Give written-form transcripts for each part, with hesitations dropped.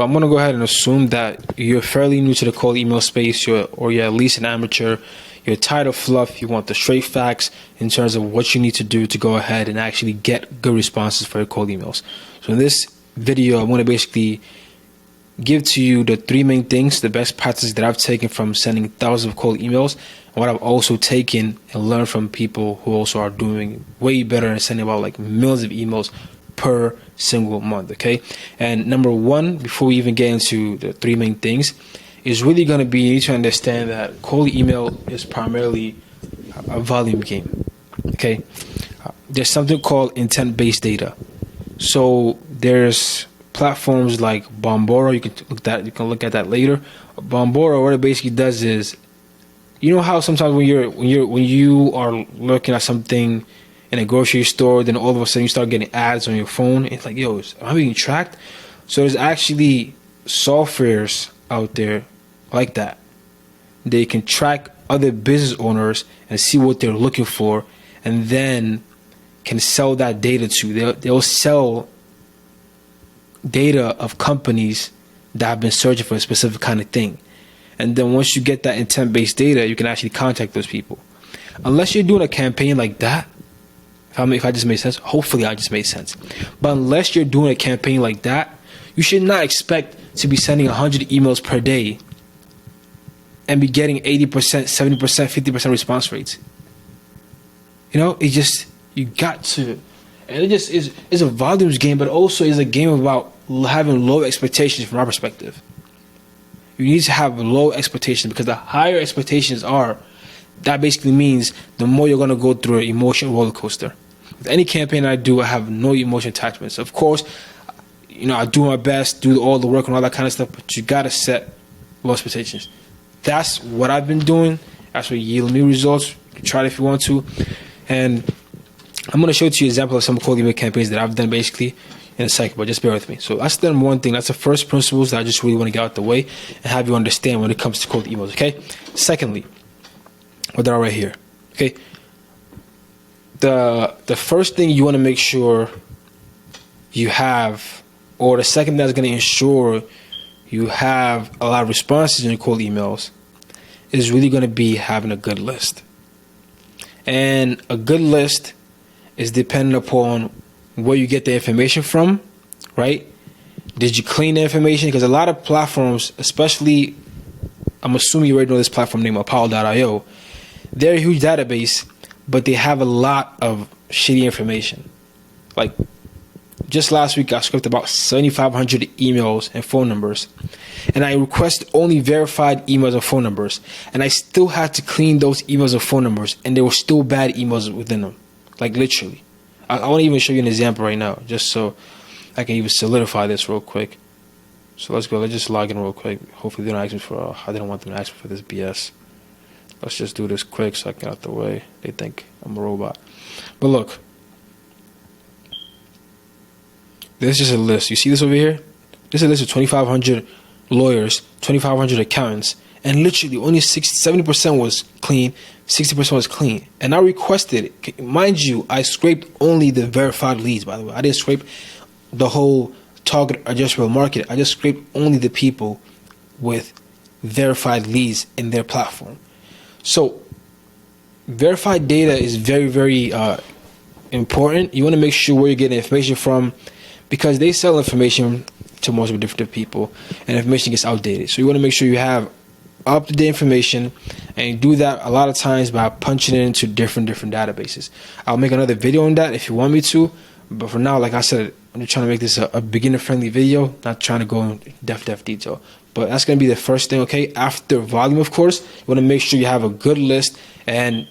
So I'm going to go ahead and assume that you're fairly new to the cold email space, or you're at least an amateur. You're tired of fluff. You want the straight facts in terms of what you need to do to go ahead and actually get good responses for your cold emails. So in this video, I'm going to basically give to you the 3 main things, the best practices that I've taken from sending thousands of cold emails, and what I've also taken and learned from people who also are doing way better and sending about like millions of emails per single month. Okay, and number one, before we even get into the 3 main things, is really going to be, you need to understand that cold email is primarily a volume game. Okay, there's something called intent-based data. So there's platforms like Bombora. You can look at that later. Bombora, what it basically does is, you know how sometimes when you are looking at something in a grocery store, then all of a sudden you start getting ads on your phone. It's like, yo, am I being tracked? So there's actually softwares out there like that. They can track other business owners and see what they're looking for, and then can sell that data to. They'll sell data of companies that have been searching for a specific kind of thing. And then once you get that intent-based data, you can actually contact those people. Unless you're doing a campaign like that, if I just made sense, hopefully I just made sense. But unless you're doing a campaign like that, you should not expect to be sending 100 emails per day and be getting 80%, 70%, 50% response rates. You know, you got to, and it just is a volumes game, but also is a game about having low expectations from our perspective. You need to have low expectations, because the higher expectations are, that basically means the more you're going to go through an emotional roller coaster. With any campaign I do, I have no emotion attachments. Of course, you know, I do my best, do all the work and all that kind of stuff, but you got to set low expectations. That's what I've been doing. That's what yield me results. You can try it if you want to. And I'm going to show you an example of some cold email campaigns that I've done basically in a second, but just bear with me. So that's the number one thing. That's the first principles that I just really want to get out the way and have you understand when it comes to cold emails, okay? Secondly, what they're right here, okay? The first thing you want to make sure you have, or the second that's going to ensure you have a lot of responses in your cold emails, is really going to be having a good list. And a good list is dependent upon where you get the information from, right? Did you clean the information? Because a lot of platforms, especially, I'm assuming you already know this platform named Apollo.io, they're a huge database, but they have a lot of shitty information. Like, just last week, I scraped about 7,500 emails and phone numbers, and I requested only verified emails and phone numbers, and I still had to clean those emails and phone numbers, and there were still bad emails within them, like literally. I want to even show you an example right now, just so I can even solidify this real quick. So let's go. Let's just log in real quick. Hopefully they don't ask me for, I didn't want them to ask me for this BS. Let's just do this quick so I can get out the way. They think I'm a robot. But look. This is a list. You see this over here? This is a list of 2,500 lawyers, 2,500 accountants, and literally only 70% was clean, 60% was clean. And I requested it. Mind you, I scraped only the verified leads, by the way. I didn't scrape the whole target addressable market. I just scraped only the people with verified leads in their platform. So verified data is very, very important. You want to make sure where you're getting information from, because they sell information to multiple different people, and information gets outdated. So you want to make sure you have up-to-date information, and you do that a lot of times by punching it into different databases. I'll make another video on that if you want me to, but for now, like I said, I'm just trying to make this a beginner-friendly video, not trying to go in depth detail. But that's going to be the first thing, okay? After volume, of course, you want to make sure you have a good list, and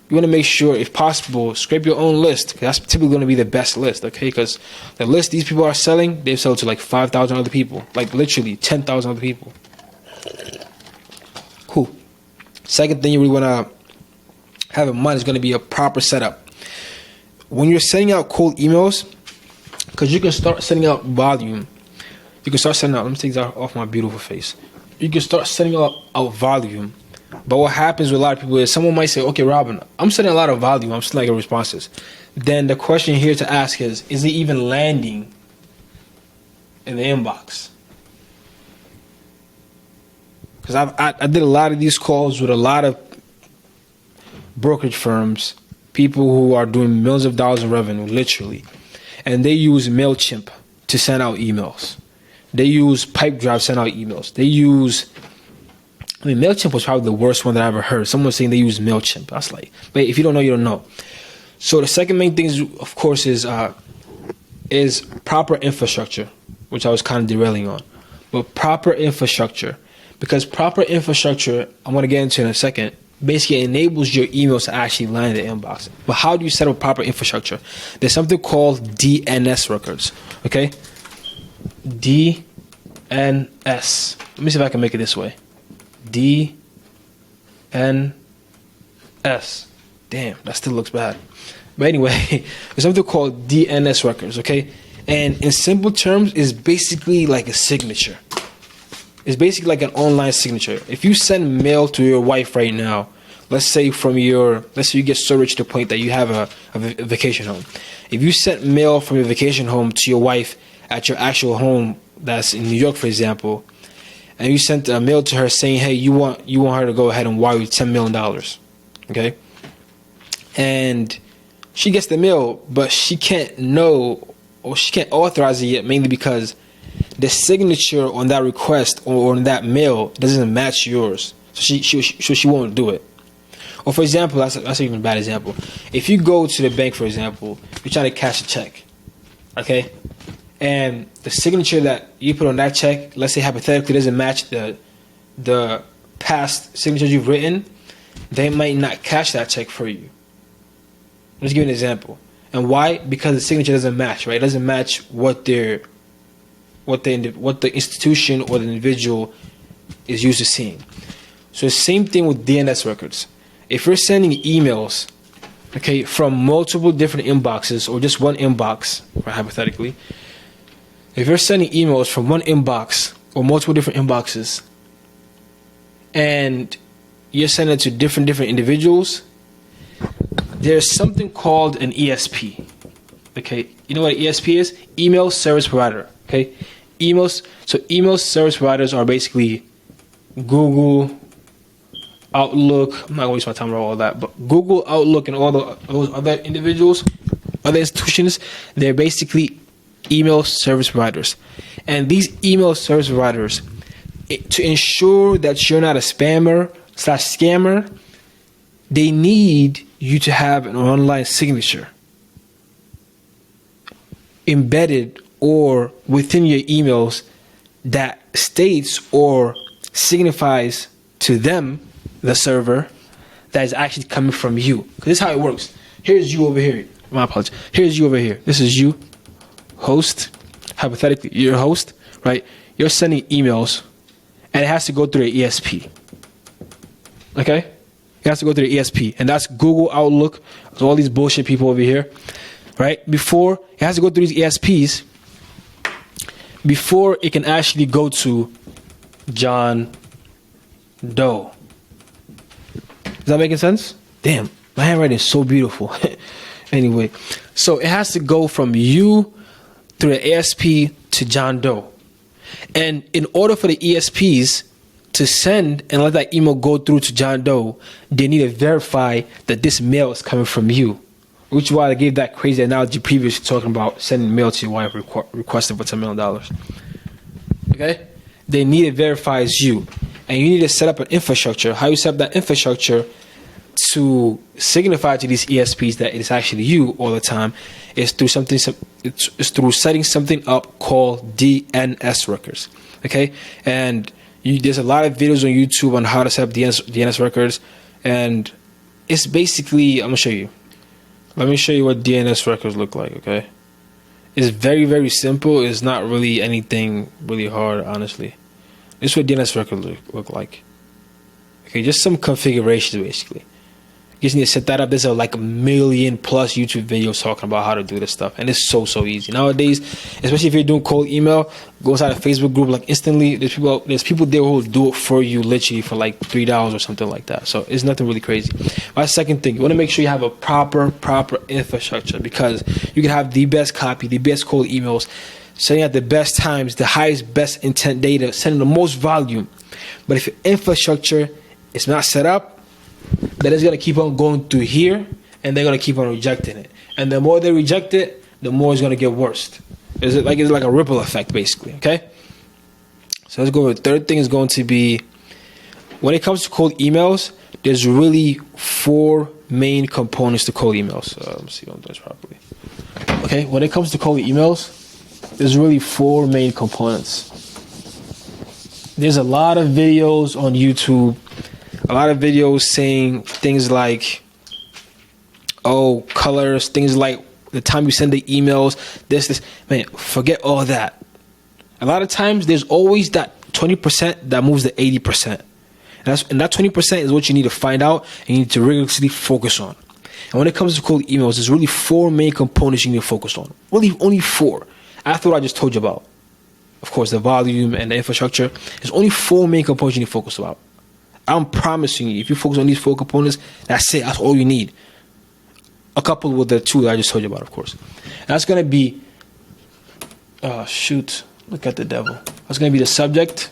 you want to make sure, if possible, scrape your own list, because that's typically going to be the best list, okay? Because the list these people are selling, they sell to like 5,000 other people, like literally 10,000 other people. Cool. Second thing you really want to have in mind is going to be a proper setup. When you're sending out cold emails, because you can start sending out volume, you can start sending out, let me take that off my beautiful face. You can start sending out volume. But what happens with a lot of people is someone might say, okay, Robin, I'm sending a lot of volume, I'm sending like responses. Then the question here to ask is it even landing in the inbox? because I did a lot of these calls with a lot of brokerage firms, people who are doing millions of dollars in revenue, literally, and they use MailChimp to send out emails. They use Pipedrive to send out emails. They use, MailChimp was probably the worst one that I ever heard. Someone was saying they use MailChimp. I was like, but if you don't know, you don't know. So the second main thing is, of course, is proper infrastructure, which I was kind of derailing on. But proper infrastructure, because proper infrastructure, I'm going to get into in a second, basically enables your emails to actually land in the inbox. But how do you set up proper infrastructure? There's something called DNS records, okay? DNS. Let me see if I can make it this way. DNS. Damn, that still looks bad. But anyway, there's something called DNS records, okay? And in simple terms, it's basically like a signature. It's basically like an online signature. If you send mail to your wife right now, let's say you get so rich to the point that you have a vacation home. If you sent mail from your vacation home to your wife at your actual home, that's in New York, for example, and you sent a mail to her saying, hey, you want her to go ahead and wire you $10 million, okay? And she gets the mail, but she can't know, or she can't authorize it yet, mainly because the signature on that request or on that mail doesn't match yours. So she won't do it. Or for example, that's even a bad example. If you go to the bank, for example, you're trying to cash a check, okay? And the signature that you put on that check, let's say hypothetically, doesn't match the past signatures you've written, they might not cash that check for you. Let's give you an example. And why? Because the signature doesn't match, right? It doesn't match what the institution or the individual is used to seeing. So same thing with DNS records. If you're sending emails, okay, from multiple different inboxes or just one inbox, right, hypothetically, if you're sending emails from one inbox or multiple different inboxes, and you're sending it to different individuals, there's something called an ESP. Okay, you know what an ESP is? Email service provider. Okay, email service providers are basically Google, Outlook. I'm not going to waste my time on all that, but Google, Outlook, and all those other individuals, other institutions, they're basically email service providers. And these email service providers, to ensure that you're not a spammer/scammer, they need you to have an online signature embedded or within your emails that states or signifies to them, the server, that is actually coming from you. Because this is how it works. Here's you over here. My apologies. Here's you over here. This is you, host. Hypothetically, you're a host, right? You're sending emails, and it has to go through the ESP. Okay? It has to go through the ESP, and that's Google, Outlook, so all these bullshit people over here, right? Before, it has to go through these ESPs before it can actually go to John Doe. Is that making sense? Damn, my handwriting is so beautiful. Anyway, so it has to go from you through the ESP to John Doe. And in order for the ESPs to send and let that email go through to John Doe, they need to verify that this mail is coming from you. Which is why I gave that crazy analogy previously, talking about sending mail to your wife requesting for $10 million. Okay? They need to verify it's you. And you need to set up an infrastructure. How you set up that infrastructure to signify to these ESPs that it's actually you all the time is through setting something up called DNS records. Okay? And there's a lot of videos on YouTube on how to set up DNS records. And it's basically, I'm going to show you. Let me show you what DNS records look like, okay? It's very, very simple. It's not really anything really hard, honestly. This is what DNS records look like. Okay, just some configurations, basically. You just need to set that up. There's like a million plus YouTube videos talking about how to do this stuff. And it's so easy. Nowadays, especially if you're doing cold email, go inside a Facebook group like instantly. There's people there who will do it for you literally for like $3 or something like that. So it's nothing really crazy. My second thing, you want to make sure you have a proper infrastructure, because you can have the best copy, the best cold emails, sending out the best times, the highest, best intent data, sending the most volume. But if your infrastructure is not set up, then it's going to keep on going through here, and they're going to keep on rejecting it. And the more they reject it, the more it's going to get worse. It's like a ripple effect, basically, okay? So let's go. The third thing is going to be, when it comes to cold emails, there's really 4 main components to cold emails. Let me see if I'm doing this properly. Okay, when it comes to cold emails, there's really 4 main components. There's a lot of videos on YouTube, a lot of videos saying things like, oh, colors, things like the time you send the emails, this. Man, forget all that. A lot of times, there's always that 20% that moves the 80%. And that 20% is what you need to find out and you need to rigorously focus on. And when it comes to cold emails, there's really 4 main components you need to focus on. Really, only 4. After what I just told you about, of course, the volume and the infrastructure, there's only 4 main components you need to focus about. I'm promising you, if you focus on these 4 components, that's it. That's all you need. A couple with the 2 that I just told you about, of course. And that's going to be, look at the devil. That's going to be the subject.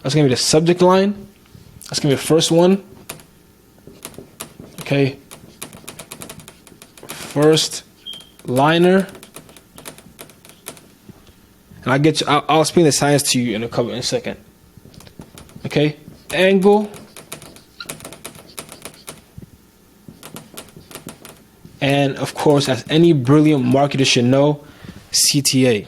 That's going to be the subject line. That's going to be the first one. Okay. First liner. And I'll explain the science to you in a second. Okay. Angle. And of course, as any brilliant marketer should know, CTA.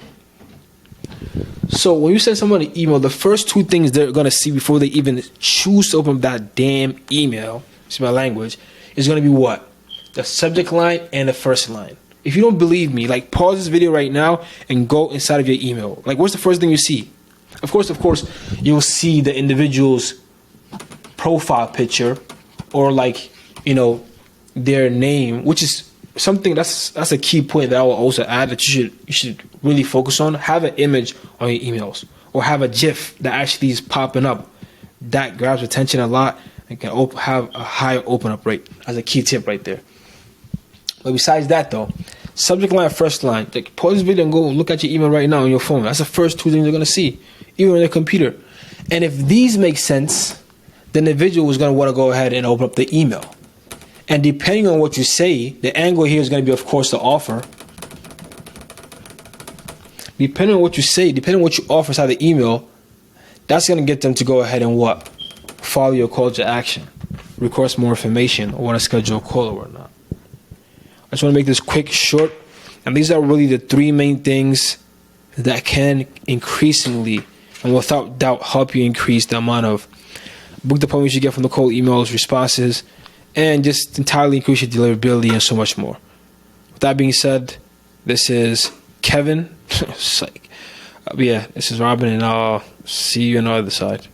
So when you send someone an email, the first 2 things they're going to see before they even choose to open that damn email, excuse my language, is going to be what? The subject line and the first line. If you don't believe me, like, pause this video right now and go inside of your email. Like, what's the first thing you see? Of course, you'll see the individual's profile picture, or like, their name, which is something that's a key point that I will also add that you should really focus on. Have an image on your emails, or have a GIF that actually is popping up. That grabs attention a lot and can have a higher open up rate. As a key tip right there. But besides that, though, subject line, first line. Like, pause this video and go look at your email right now on your phone. That's the first 2 things you're gonna see, even on your computer. And if these make sense, then the individual is gonna want to go ahead and open up the email. And depending on what you say, the angle here is going to be, of course, the offer. Depending on what you say, depending on what you offer inside the email, that's going to get them to go ahead and what? Follow your call to action, request more information, or want to schedule a call or whatnot. I just want to make this quick, short. And these are really the 3 main things that can increasingly and without doubt help you increase the amount of booked appointments you get from the cold emails, responses, and just entirely increase your deliverability and so much more. With that being said, this is Kevin. This is Robin, and I'll see you on the other side.